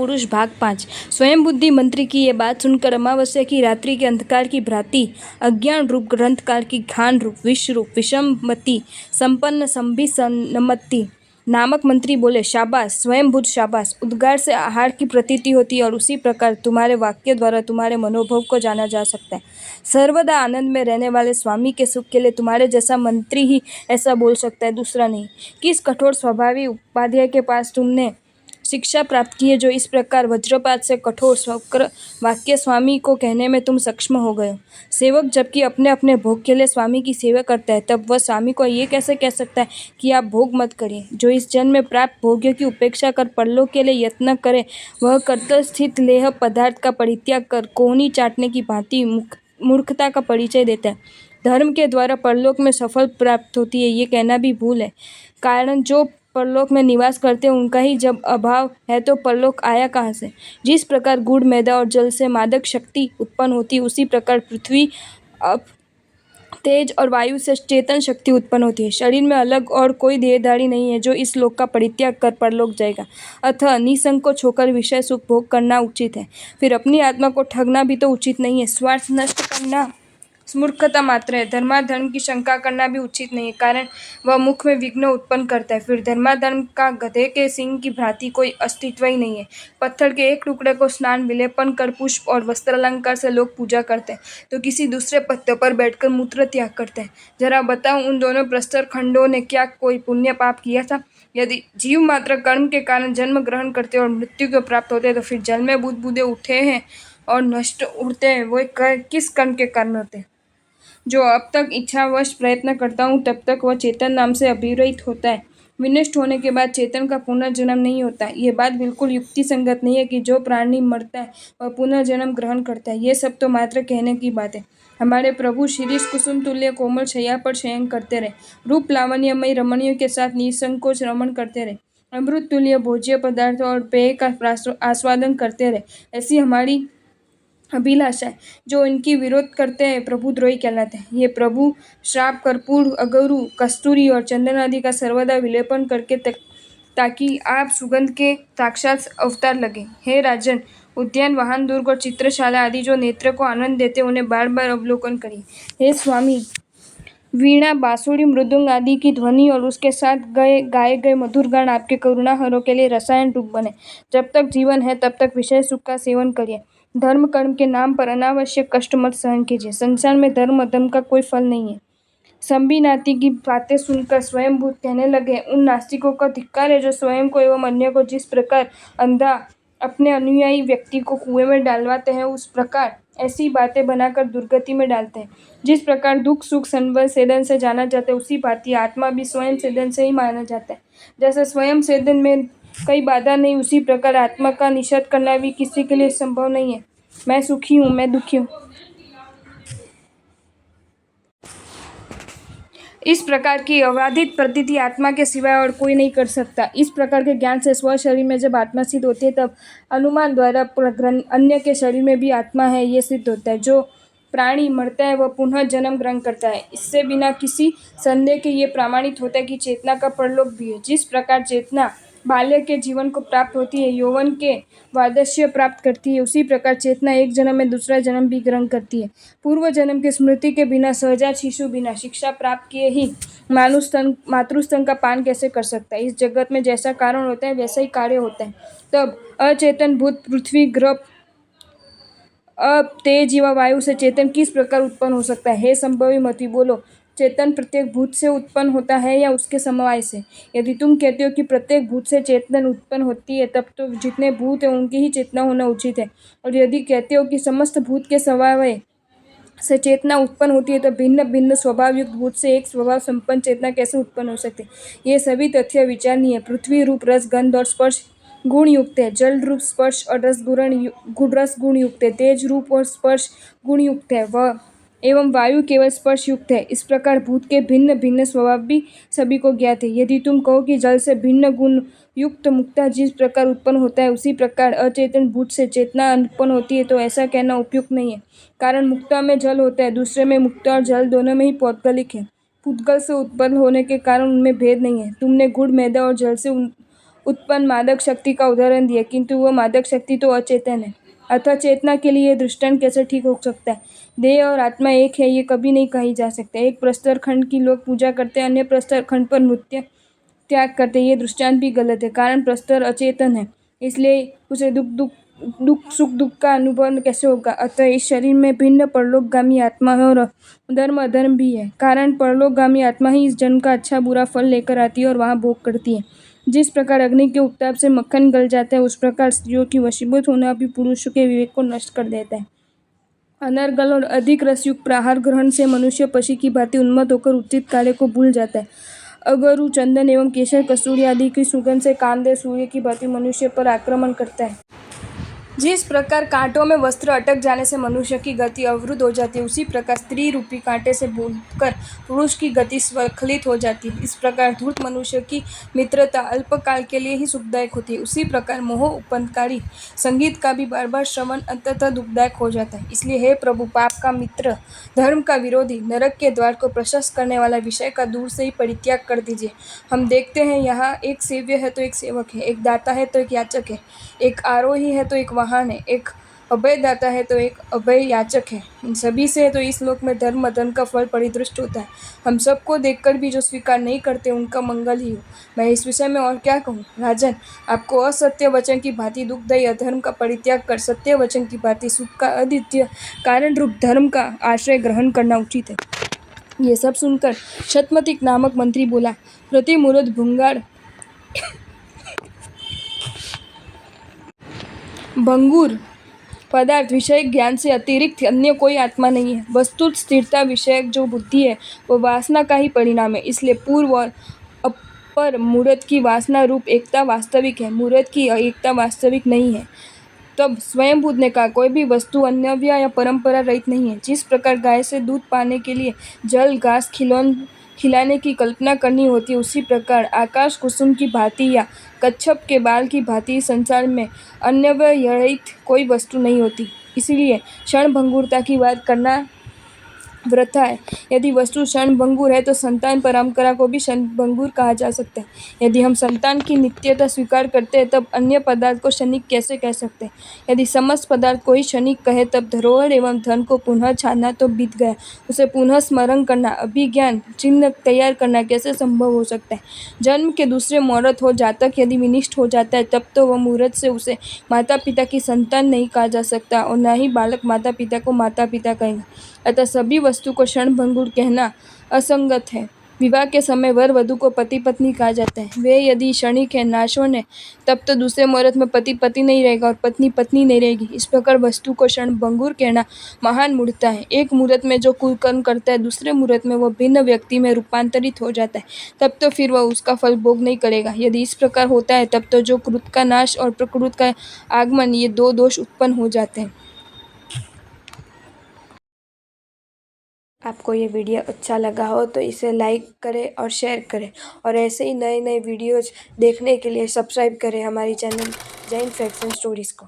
पुरुष भाग 5। स्वयं बुद्धि मंत्री की ये बात सुनकर अमावस्या की रात्रि के अंधकार की भ्रांति अज्ञान रूप ग्रंथकाल की घान रूप विश्व रूप विषममति संपन्न संभिसन्नमति नामक मंत्री बोले, शाबाश स्वयंभूत शाबाश। उद्गार से आहार की प्रतीति होती है और उसी प्रकार तुम्हारे वाक्य द्वारा तुम्हारे मनोभाव को जाना जा सकता है। सर्वदा आनंद में रहने वाले स्वामी के सुख के लिए तुम्हारे जैसा मंत्री ही ऐसा बोल सकता है, दूसरा नहीं। किस कठोर स्वभावी उपाध्याय के पास तुमने शिक्षा प्राप्त की है जो इस प्रकार वज्रपात से कठोर स्वक्र वाक्य स्वामी को कहने में तुम सक्षम हो गए हो। सेवक जबकि अपने अपने भोग के लिए स्वामी की सेवा करता है, तब वह स्वामी को ये कैसे कह सकता है कि आप भोग मत करिए। जो इस जन्म में प्राप्त भोग्य की उपेक्षा कर परलोक के लिए यत्न करे, वह कर्तव्य स्थित लेह पदार्थ का परित्याग कर कोहनी चाटने की भांति मूर्खता का परिचय देता है। धर्म के द्वारा परलोक में सफल प्राप्त होती है, ये कहना भी भूल है। कारण जो परलोक में निवास करते हैं उनका ही जब अभाव है तो परलोक आया कहाँ से। जिस प्रकार गुड़ मैदा और जल से मादक शक्ति उत्पन्न होती है, उसी प्रकार पृथ्वी तेज और वायु से चेतन शक्ति उत्पन्न होती है। शरीर में अलग और कोई देहधारी नहीं है जो इस लोक का परित्याग कर परलोक जाएगा। अतः निसंकोच होकर विषय सुख भोग करना उचित है। फिर अपनी आत्मा को ठगना भी तो उचित नहीं है। स्वार्थ नष्ट करना मूर्खता मात्र है। धर्माधर्म की शंका करना भी उचित नहीं है, कारण वह मुख में विघ्न उत्पन्न करता है। फिर धर्माधर्म का गधे के सिंह की भ्रांति कोई अस्तित्व ही नहीं है। पत्थर के एक टुकड़े को स्नान विलेपन कर पुष्प और वस्त्रालंकार से लोग पूजा करते हैं, तो किसी दूसरे पत्ते पर बैठकर मूत्र त्याग करते हैं। जरा बताओ, उन दोनों प्रस्तर खंडों ने क्या कोई पुण्य पाप किया था? यदि जीव मात्र कर्म के कारण जन्म ग्रहण करते और मृत्यु को प्राप्त होते, तो फिर जल में बुदबुदे उठे हैं और नष्ट उड़ते हैं, वो किस कर्म के कारण होते हैं? जो अब तक इच्छावश प्रयत्न करता हूँ तब तक वह चेतन नाम से अभिहित होता है। विनष्ट होने के बाद चेतन का पुनर्जन्म नहीं होता। ये बात बिल्कुल युक्ति संगत नहीं है कि जो प्राणी मरता है वह पुनर्जन्म ग्रहण करता है। ये सब तो मात्र कहने की बात है। हमारे प्रभु शिरीष कुसुम तुल्य कोमल शैया पर शयन करते रहे, रूप लावण्यमयी रमणियों के साथ निसंकोच रमण करते रहे, अमृत तुल्य भोज्य पदार्थ और पेय का आस्वादन करते रहे, ऐसी हमारी अभिलाषा है। जो इनकी विरोध करते हैं प्रभुद्रोही कहलाते हैं। ये प्रभु श्राप कर्पूर अगरु कस्तूरी और चंदन आदि का सर्वदा विलेपन करके ताकि आप सुगंध के साक्षात अवतार लगे। हे राजन, उद्यान वाहन दुर्ग और चित्रशाला आदि जो नेत्र को आनंद देते उन्हें बार बार अवलोकन करिए। हे स्वामी, वीणा बांसुरी मृदुंग आदि की ध्वनि और उसके साथ गाए गए मधुर गान आपके करुणाहरों के लिए रसायन रूप बने। जब तक जीवन है तब तक विषय सुख का सेवन करिए। धर्म कर्म के नाम पर अनावश्यक कष्ट मत सहन कीजिए। संसार में धर्म अधर्म का कोई फल नहीं है। संबिनाती की बातें सुनकर स्वयंभूत कहने लगे, उन नास्तिकों का धिक्कार है जो स्वयं को एवं अन्य को जिस प्रकार अंधा अपने अनुयायी व्यक्ति को कुएं में डालवाते हैं, उस प्रकार ऐसी बातें बनाकर दुर्गति में डालते हैं। जिस प्रकार दुख सुख संबंध सेदन से जाना जाता है, उसी भांति आत्मा भी स्वयं सेदन से ही माना जाता है। जैसे स्वयं सेदन में कई बाधा नहीं, उसी प्रकार आत्मा का निषेध करना भी किसी के लिए संभव नहीं है। मैं सुखी हूँ, मैं दुखी हूँ, इस प्रकार की अबाधित प्रतीति आत्मा के सिवाय और कोई नहीं कर सकता। इस प्रकार के ज्ञान से स्व शरीर में जब आत्मा सिद्ध होती है, तब अनुमान द्वारा अन्य के शरीर में भी आत्मा है ये सिद्ध होता है। जो प्राणी मरता है वह पुनः जन्म ग्रहण करता है। इससे बिना किसी संदेह के ये प्रमाणित होता है कि चेतना का परलोक भी है। जिस प्रकार चेतना बाल्य के जीवन को प्राप्त होती है, यौवन के वार्धक्य प्राप्त करती है, उसी प्रकार चेतना एक जन्म में दूसरा जन्म भी ग्रहण करती है। पूर्व जन्म की स्मृति के बिना सहजात शिशु बिना शिक्षा प्राप्त किए ही मातृस्तन का पान कैसे कर सकता है? इस जगत में जैसा कारण होता है वैसा ही कार्य होता है। तब अचेतन भूत पृथ्वी ग्रह तेज व वायु से चेतन किस प्रकार उत्पन्न हो सकता है? हे संभवी मति, बोलो, चेतन प्रत्येक भूत से उत्पन्न होता है या उसके समवाय से? यदि तुम कहते हो कि प्रत्येक भूत से चेतन उत्पन्न होती है, तब तो जितने भूत है उनकी ही चेतना होना उचित है। और यदि कहते हो कि समस्त भूत के समवाय से चेतना उत्पन्न होती है, तो भिन्न भिन्न स्वभाव युक्त भूत से एक स्वभाव संपन्न चेतना कैसे उत्पन्न हो सकती है? ये सभी तथ्य विचारणीय है। पृथ्वी रूप रस गंध और स्पर्श गुण युक्त है, जल रूप स्पर्श और रस गुण युक्त है, तेज रूप और स्पर्श गुण युक्त है, वह एवं वायु केवल स्पर्श युक्त है। इस प्रकार भूत के भिन्न भिन्न स्वभाव भी सभी को ज्ञात है। यदि तुम कहो कि जल से भिन्न गुण युक्त मुक्ता जिस प्रकार उत्पन्न होता है, उसी प्रकार अचेतन भूत से चेतना उत्पन्न होती है, तो ऐसा कहना उपयुक्त नहीं है। कारण मुक्ता में जल होता है, दूसरे में मुक्ता और जल दोनों में ही पौद्गलिक है। पुद्गल से उत्पन्न होने के कारण उनमें भेद नहीं है। तुमने गुड़ मैदा और जल से उत्पन्न मादक शक्ति का उदाहरण दिया, किंतु वह मादक शक्ति तो अचेतन है, अतः चेतना के लिए यह दृष्टांत कैसे ठीक हो सकता है? देह और आत्मा एक है, ये कभी नहीं कही जा सकता। एक प्रस्तर खंड की लोग पूजा करते हैं, अन्य प्रस्तर खंड पर नृत्य त्याग करते हैं। ये दृष्टांत भी गलत है, कारण प्रस्तर अचेतन है, इसलिए उसे सुख दुख का अनुभव कैसे होगा? अतः इस शरीर में भिन्न परलोकगामी आत्मा है और धर्म अधर्म भी है, कारण परलोकगामी आत्मा ही इस जन्म का अच्छा बुरा फल लेकर आती है और वहां भोग करती है। जिस प्रकार अग्नि के उपताप से मक्खन गल जाता है, उस प्रकार स्त्रियों की वशीभूत होना भी पुरुषों के विवेक को नष्ट कर देता है। अनर्गल और अधिक रसयुक्त आहार ग्रहण से मनुष्य पशु की भांति उन्मत्त होकर उचित कार्य को भूल जाता है। अगरु, चंदन एवं केसर, कस्तूरी आदि की सुगंध से कामदेव सूर्य की भांति मनुष्य पर आक्रमण करता है। जिस प्रकार कांटों में वस्त्र अटक जाने से मनुष्य की गति अवरुद्ध हो जाती है, उसी प्रकार स्त्री रूपी कांटे से भूलकर पुरुष की गति स्खलित हो जाती है। इस प्रकार धूर्त मनुष्य की मित्रता अल्पकाल के लिए ही सुखदायक होती है, उसी प्रकार मोह उपंतकारी संगीत का भी बार बार श्रवण अंततः दुखदायक हो जाता है। इसलिए हे प्रभु, पाप का मित्र, धर्म का विरोधी, नरक के द्वार को प्रशस्त करने वाला विषय का दूर से ही परित्याग कर दीजिए। हम देखते हैं यहाँ एक सेव्य है तो एक सेवक है, एक दाता है तो एक याचक है, एक आरोही है तो एक वाहन है, एक अभय दाता है तो एक अभय याचक है। इन सभी से तो इस लोक में धर्म अधर्म का फल परिदृष्ट होता है। हम सबको देखकर भी जो स्वीकार नहीं करते, उनका मंगल ही हो। मैं इस विषय में और क्या कहूँ? राजन, आपको असत्य वचन की भांति दुखदायी अधर्म का परित्याग कर सत्य वचन की भांति सुख का अद्वितीय कारण रूप धर्म का आश्रय ग्रहण करना उचित है। ये सब सुनकर शतमतिक नामक मंत्री बोला, प्रतिमुहूर्त भंगुर पदार्थ विषयक ज्ञान से अतिरिक्त अन्य कोई आत्मा नहीं है। वस्तुत स्थिरता विषयक जो बुद्धि है, वो वासना का ही परिणाम है। इसलिए पूर्व और अपर मुहूर्त की वासना रूप एकता वास्तविक है, मुहूर्त की एकता वास्तविक नहीं है। तब स्वयंभूत ने कहा, कोई भी वस्तु अन्यव्य या परंपरा रहित नहीं है। जिस प्रकार गाय से दूध पाने के लिए जल, घास खिलाने की कल्पना करनी होती है, उसी प्रकार आकाश कुसुम की भांति या कच्छप के बाल की भांति संसार में अन्यव्य रहित कोई वस्तु नहीं होती। इसलिए क्षणभंगुरता की बात करना वृथा है। यदि वस्तु क्षणभंगुर है तो संतान परंपरा को भी क्षणभंगुर कहा जा सकता है। यदि हम संतान की नित्यता स्वीकार करते हैं, तब अन्य पदार्थ को क्षणिक कैसे कह सकते हैं? यदि समस्त पदार्थ को ही क्षणिक कहे, तब धरोहर एवं धन को पुनः छानना तो बीत गया, उसे पुनः स्मरण करना, अभिज्ञान चिन्ह तैयार करना कैसे संभव हो सकता है? जन्म के दूसरे मुहूर्त हो जातक यदि विनिष्ट हो जाता है, तब तो वह मुहूर्त से उसे माता पिता की संतान नहीं कहा जा सकता और न ही बालक माता पिता को माता पिता कहेगा। अतः सभी वस्तु को क्षणभंगुर कहना असंगत है। विवाह के समय वर वधु को पति पत्नी कहा जाता है। वे यदि क्षणिक है, नाशवान है, तब तो दूसरे मुहूर्त में पति पति नहीं रहेगा और पत्नी पत्नी नहीं रहेगी। इस प्रकार वस्तु को क्षणभंगुर कहना महान मूर्खता है। एक मुहूर्त में जो कुकर्म करता है, दूसरे मुहूर्त में वह भिन्न व्यक्ति में रूपांतरित हो जाता है, तब तो फिर वह उसका फल भोग नहीं करेगा। यदि इस प्रकार होता है, तब तो जो कृत का नाश और प्रकृत का आगमन, ये दो दोष उत्पन्न हो जाते हैं। आपको ये वीडियो अच्छा लगा हो तो इसे लाइक करें और शेयर करें, और ऐसे ही नए नए वीडियोज़ देखने के लिए सब्सक्राइब करें हमारी channel Jain facts and stories को।